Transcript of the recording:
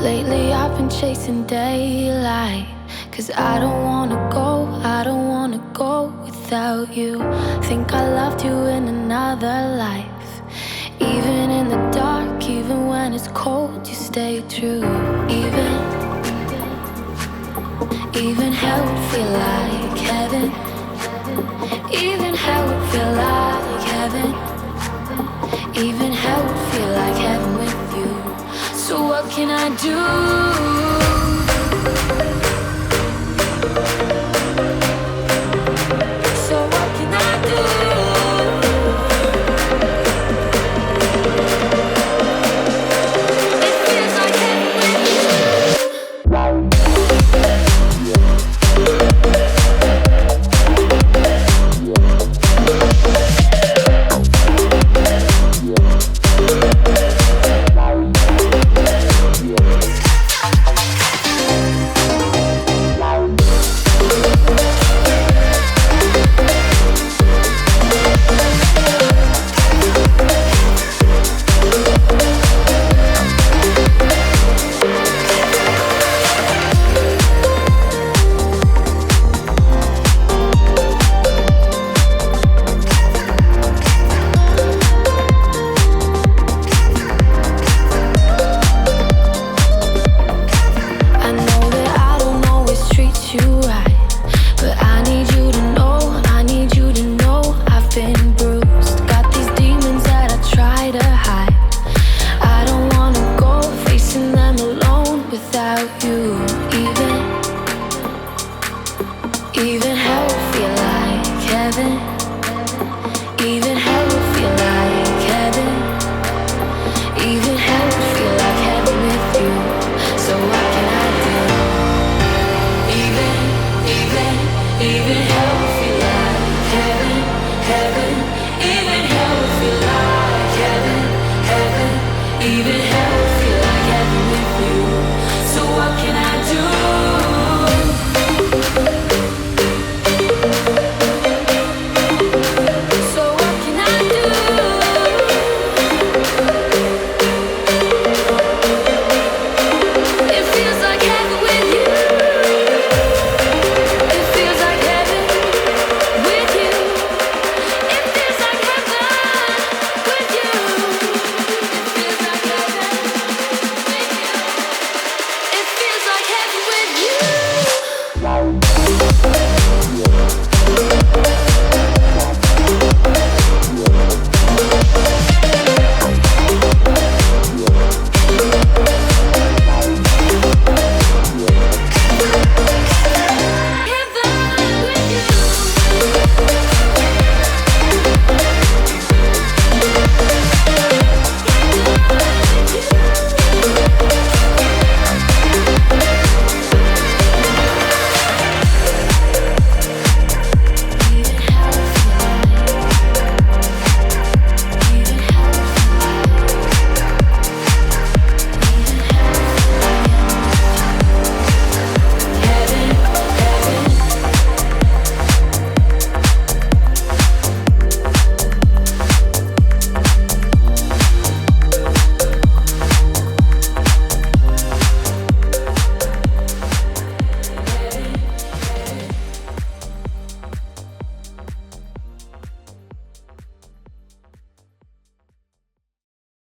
Lately I've been chasing daylight, 'cause I don't wanna go without you. Think I loved you in another life. Even in the dark, even when it's cold, you stay true. Even hell would feel like heaven. Even hell would feel like heaven. Even hell would feel like heaven with you. So what can I do?